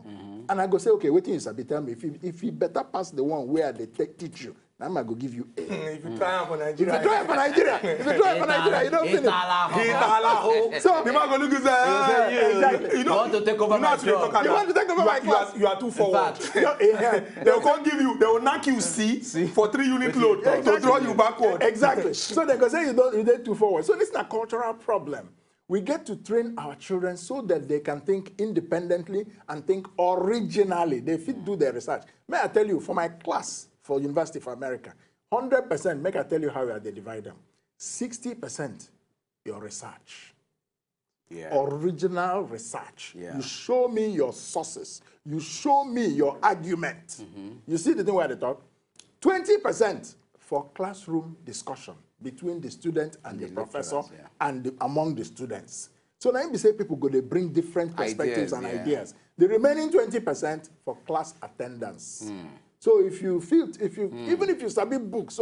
and I go say okay, wait till you sabi tell me if he better pass the one where they teach you. I'm going to give you A. If you try for Nigeria. If you try for Nigeria. If you try for Nigeria, you don't finish. So, the man going to say, exactly. You want to take over my job. You want to take over my class. You are too forward. They will come give you, they will knock you C for 3 unit load to draw you backward. Exactly. So they go say you did too forward. So this is a cultural problem. We get to train our children so that they can think independently and think originally. They fit do their research. May I tell you, for my class, for University of America, 100%, make I tell you how they divide them. 60% your research. Original research. You show me your sources. You show me your argument. You see the thing where they talk? 20% for classroom discussion between the student and the professor and among the students. So now you say people go, they bring different perspectives and ideas. The remaining 20% for class attendance. So if you feel, even if you study books,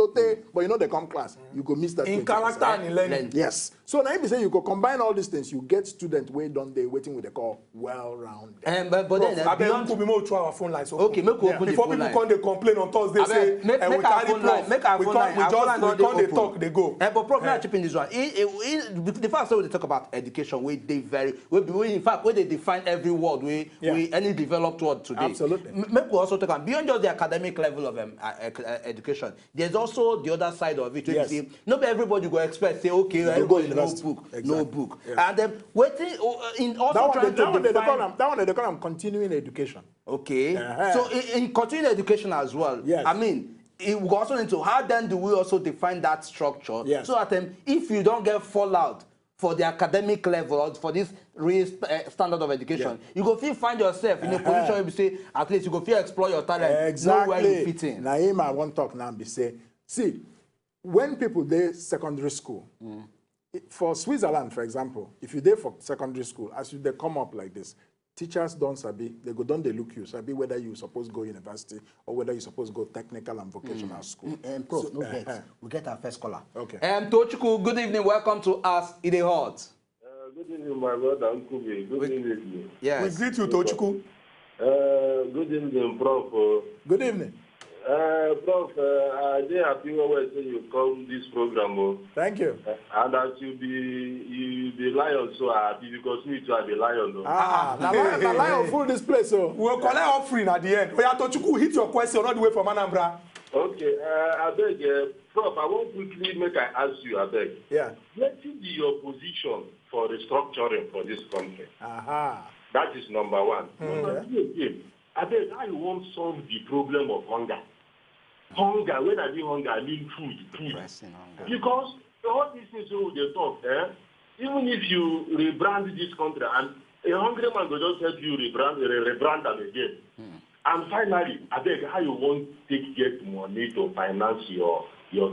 but you know they come class, you go miss that. In character and in learning. Yes. So now if you say you go combine all these things, you get students way done they waiting with the call well-rounded. But then beyond could be more through our phone lines. Okay, make open before people come they complain on Thursday, say make our phone line. Make our phone line. We come they talk, they go. But Prof, may I chip in this one? The first time we talk about education, we in fact when they define every word, any developed word today. Absolutely. Make we also talk about beyond just the academic level of education. There's also the other side of it. You see, not everybody go expect say okay, everybody no book. And then waiting in also trying to define that one they call them continuing education. Okay. So in continuing education as well. I mean, it will also into how then do we also define that structure so that if you don't get fallout for the academic level or for this real standard of education, you go feel find yourself in a position where you say at least you go feel explore your talent. Exactly. Know where you fit in. Naima, I won't talk now and be say, see, when people they secondary school, for Switzerland, for example, if you there for secondary school, as they come up like this, teachers don't sabi, they go down, they look you, sabi whether you supposed to go university or whether you supposed to go technical and vocational school. Prof, so, we get our first caller. Okay. Tochukwu, good evening, welcome to us in the Hot. Good evening, my brother Nkubi. Good evening. Yes. We greet you, Tochukwu. Good evening, Prof. Good evening. Prof, I dey happy when you come this program. Thank you. And as you be lion, so happy because me too I be lion. The lion full this place. So we'll collect offering at the end. Oya Tochukwu, hit your question all the way from Anambra. Okay, I beg, Prof, I want quickly make I ask you, I beg. Yeah. What is your position for restructuring for this country? That is number one. Number two again, I beg, how you want to solve the problem of hunger? Hunger, when I mean hunger, I mean food. Because all these things they talk, even if you rebrand this country, and a hungry man will just help you rebrand them again. And finally, I beg, how you want to get money to finance your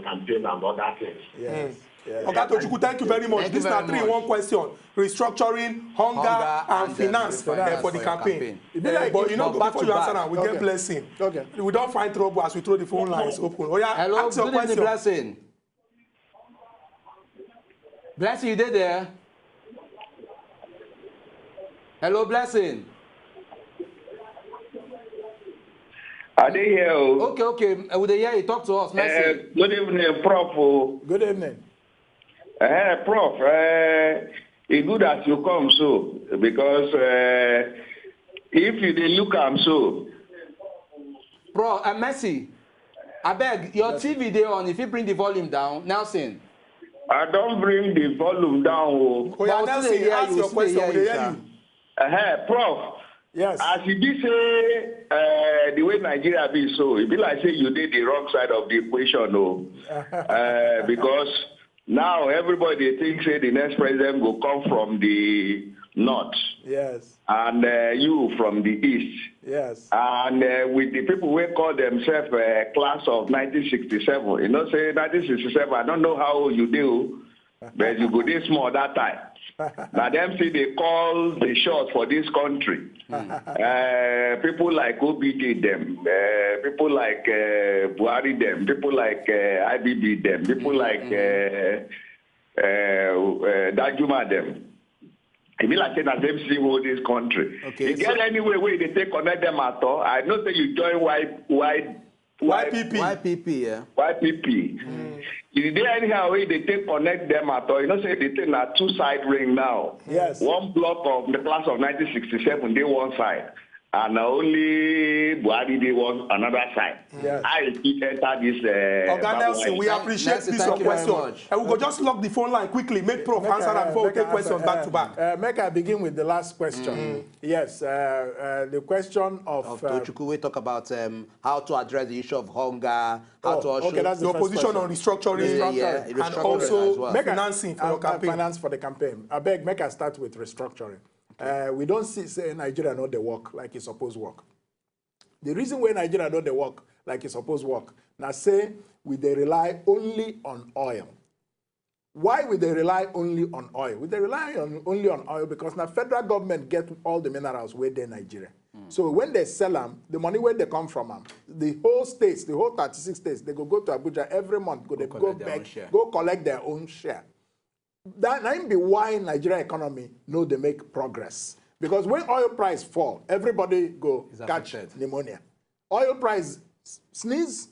campaign and other things? Yes. Okay, Tochukwu, thank you very much. This is a 3-in-1 question. Restructuring, hunger and finance for the campaign. But you know, before you answer now, we get blessing. Okay. We don't find trouble as we throw the phone lines open. Oh, yeah. Hello, ask your good evening, question. Blessing. Blessing, you there? Hello, Blessing. Are they here? Okay. Would they hear you? Talk to us. Good evening, Prof. Good evening. Prof, it's good that you come so, because if you didn't look, I'm so. Prof, Messi. I beg, your TV there on, if you bring the volume down, Nelson. I don't bring the volume down. Oh, yeah, Nelson, ask your question. We hear you. Prof. Yes. As you did say, the way Nigeria be so, it be like say you did the wrong side of the equation, because now everybody thinks say the next president will come from the north. Yes. And you from the east. Yes. And with the people who call themselves class of 1967, you know, say 1967, I don't know how old you do, but you go this small that time. Now them say they call the shots for this country. People like OBJ them, people like Buhari them, people like IBB them, people like Dajuma them. It be like saying that them see hold this country. Okay, you get anyway where they take connect them at all. I know that you join YPP. YPP, yeah. YPP. Is there anyhow way they take connect them at all? You know, say they take a two-side ring now. Yes. One block of the class of 1967, they one side. And only Buhari, they want another side. Yes. I enter this. Oga Nelson, we appreciate this your question. And we go just lock the phone line quickly. Make Prof answer that before we take questions back to back. Make I begin with the last question. Yes, the question of Tochukwu, we talk about how to address the issue of hunger, how to okay, that's your the first position question. on restructuring, and also financing for your campaign. Finance for the campaign. I beg, make I start with restructuring. We don't say Nigeria know the work like it's supposed to work. The reason why Nigeria know the work like it's supposed to work, now say they rely only on oil. Why would they rely only on oil? They rely only on oil because now federal government get all the minerals where they Nigeria. So when they sell them, the money where they come from them, the whole states, the whole 36 states, they go to Abuja every month, go collect their own share. That might be why Nigeria economy know they make progress. Because when oil price fall, everybody go catch pneumonia. Oil price sneeze,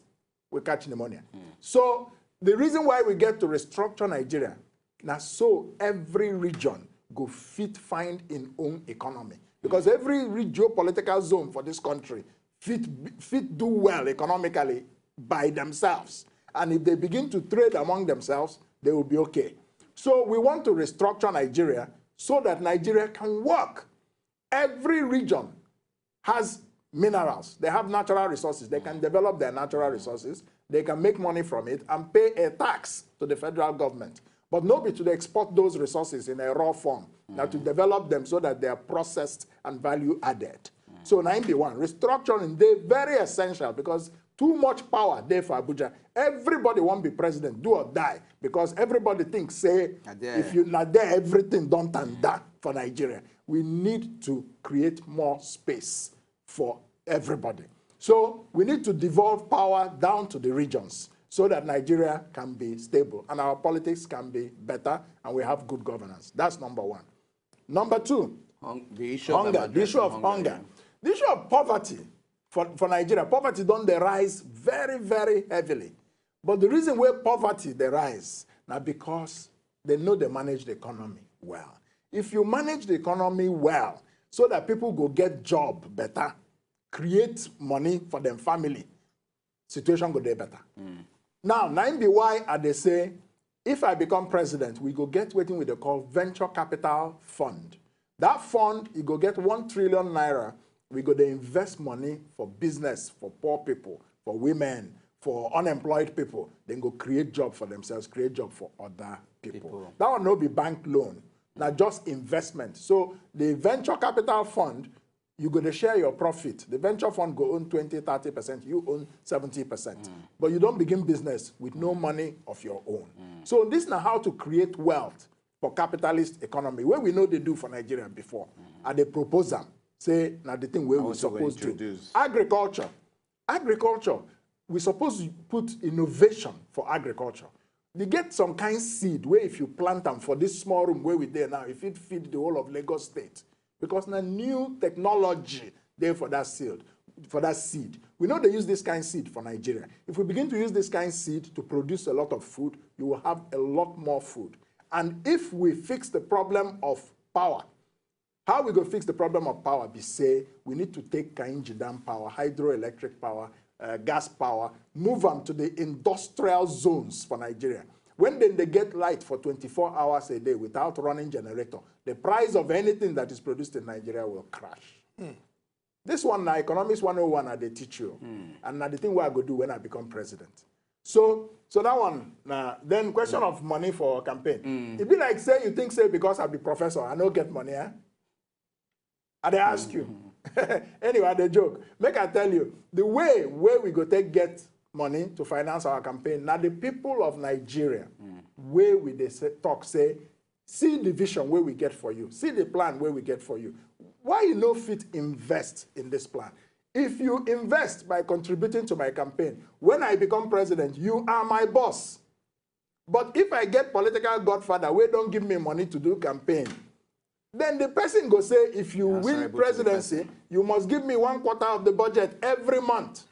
we catch pneumonia. So the reason why we get to restructure Nigeria, now so every region go find in own economy. Because every geopolitical zone for this country fit do well economically by themselves. And if they begin to trade among themselves, they will be okay. So we want to restructure Nigeria so that Nigeria can work. Every region has minerals. They have natural resources. They can develop their natural resources. They can make money from it and pay a tax to the federal government. But nobody to export those resources in a raw form. Now to develop them so that they are processed and value added. So 91, restructuring, they're very essential because too much power there for Abuja. Everybody won't be president, do or die, because everybody thinks, say, if you're not there, everything don't turn that for Nigeria. We need to create more space for everybody. So we need to devolve power down to the regions so that Nigeria can be stable and our politics can be better and we have good governance. That's number one. Number two, the issue hunger. The issue of hunger. The issue of poverty. For Nigeria, poverty don't rise very, very heavily. But the reason why poverty they rise now because they know they manage the economy well. If you manage the economy well, so that people go get job better, create money for them family, situation go there better. Now, 9 why they say, if I become president, we go get what they call venture capital fund. That fund, you go get 1 trillion naira. We go to invest money for business, for poor people, for women, for unemployed people. Then go create job for themselves, create job for other people. That will not be bank loan, not just investment. So the venture capital fund, you go to share your profit. The venture fund go own 20, 30%, you own 70%. But you don't begin business with no money of your own. So this is now how to create wealth for capitalist economy, where we know they do for Nigeria before. And they propose them. Say, now the thing where we're supposed to do. Agriculture. Agriculture, we're supposed to put innovation for agriculture. They get some kind of seed where if you plant them for this small room where we're there now, if it feed the whole of Lagos State. Because now new technology there for that seed. We know they use this kind of seed for Nigeria. If we begin to use this kind of seed to produce a lot of food, you will have a lot more food. And if we fix the problem of power, how we go fix the problem of power? Be say we need to take Kainji Dam power, hydroelectric power, gas power, move them to the industrial zones for Nigeria. When then they get light for 24 hours a day without running generator, the price of anything that is produced in Nigeria will crash. This one now, Economics 101, they teach you. And now the thing what I go do when I become president. So that one, then question of money for campaign. It be like, say, you think, say, because I be professor, I don't get money, eh? And they ask you. Anyway, the joke. Make I tell you, the way where we go take get money to finance our campaign, now the people of Nigeria, where we they say, talk, say, see the vision where we get for you, see the plan where we get for you. Why you no fit invest in this plan? If you invest by contributing to my campaign, when I become president, you are my boss. But if I get political godfather, where don't give me money to do campaign, then the person go say, if you win presidency, you must give me 1/4 of the budget every month.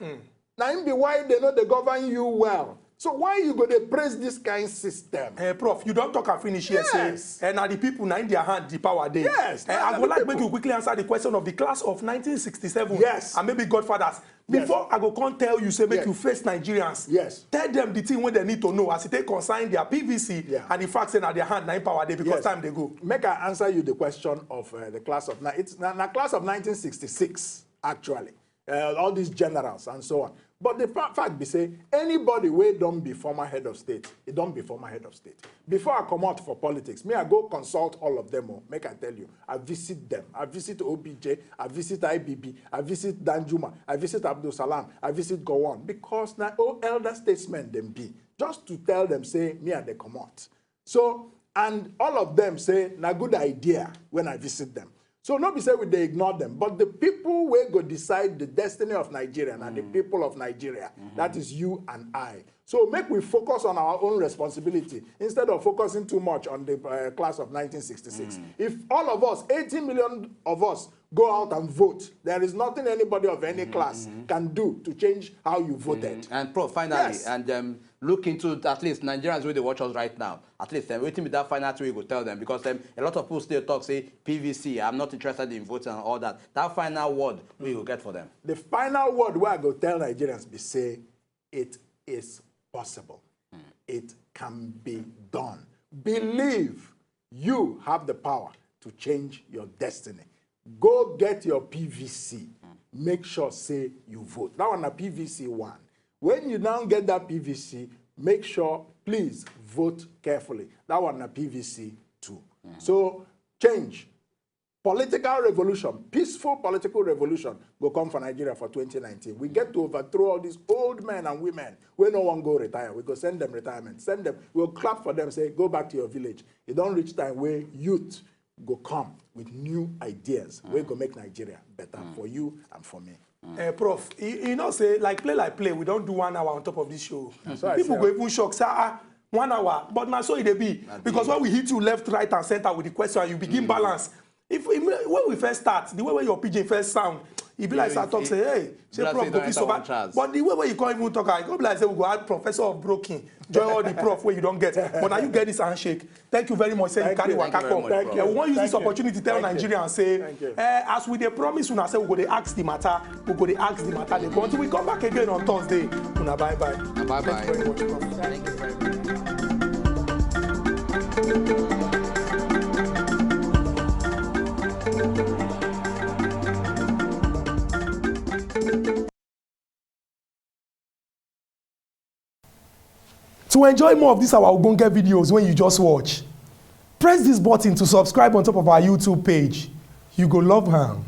Now, it be why they know they govern you well. So why you go to praise this kind of system? Prof, you don't talk and finish here, yes. And now the people now in their hand, the power day. Yes. I would like make you quickly answer the question of the class of 1967. Yes. And maybe Godfathers. Before I go come tell you, say, make you face Nigerians. Yes. Tell them the thing when they need to know as they consign their PVC and the fact saying at their hand, 9 power day because time they go. Make I answer you the question of the class of, it's now class of 1966, actually. All these generals and so on. But the fact be say, anybody where don't be former head of state, it don't be former head of state. Before I come out for politics, me I go consult all of them. Make I tell you, I visit them. I visit OBJ, I visit IBB, I visit Danjuma, I visit Abdul Salam, I visit Gowon. Because now all elder statesmen them be. Just to tell them, say, me and they come out. So, and all of them say, na good idea when I visit them. So nobody say they ignore them, but the people will go decide the destiny of Nigeria and the people of Nigeria. That is you and I. So make we focus on our own responsibility instead of focusing too much on the class of 1966. If all of us, 18 million of us, go out and vote, there is nothing anybody of any class can do to change how you voted. And Prof, finally, and look into at least Nigerians where they watch us right now. At least waiting with that final thing we go tell them because a lot of people still talk, say, PVC, I'm not interested in voting and all that. That final word we will get for them. The final word where I go tell Nigerians be say, it is possible. It can be done. Believe you have the power to change your destiny. Go get your PVC. Make sure, say, you vote. That one a PVC 1. When you now get that PVC, make sure, please, vote carefully. That one a PVC 2. So, change. Political revolution, peaceful political revolution will come for Nigeria for 2019. We get to overthrow all these old men and women where no one go retire. We go send them retirement. Send them. We'll clap for them, say, go back to your village. It don't reach time where youth go come with new ideas. We go make Nigeria better for you and for me. Prof, you know, say, like play, we don't do 1 hour on top of this show. So people go even shock, say, 1 hour, but now so it be. Because when we hit you left, right, and center with the question, you begin balance. When we first start, the way your PJ first sound, it be like start talk, say, hey, say Prof, go please over. But the way you can't even talk, I go be like say we go add Professor of Broking, join all the prof where you don't get. But now you get this handshake. Thank you very much. Say you carry waka come. We want to use this opportunity to tell Nigerians say, as we dey promise una say we go dey ask the matter, until we come back again on Thursday. Una bye bye. Bye bye. Thank you very much, Prof. Thank you very much. To enjoy more of these our Ogbonge videos when you just watch, press this button to subscribe on top of our YouTube page. You go love am.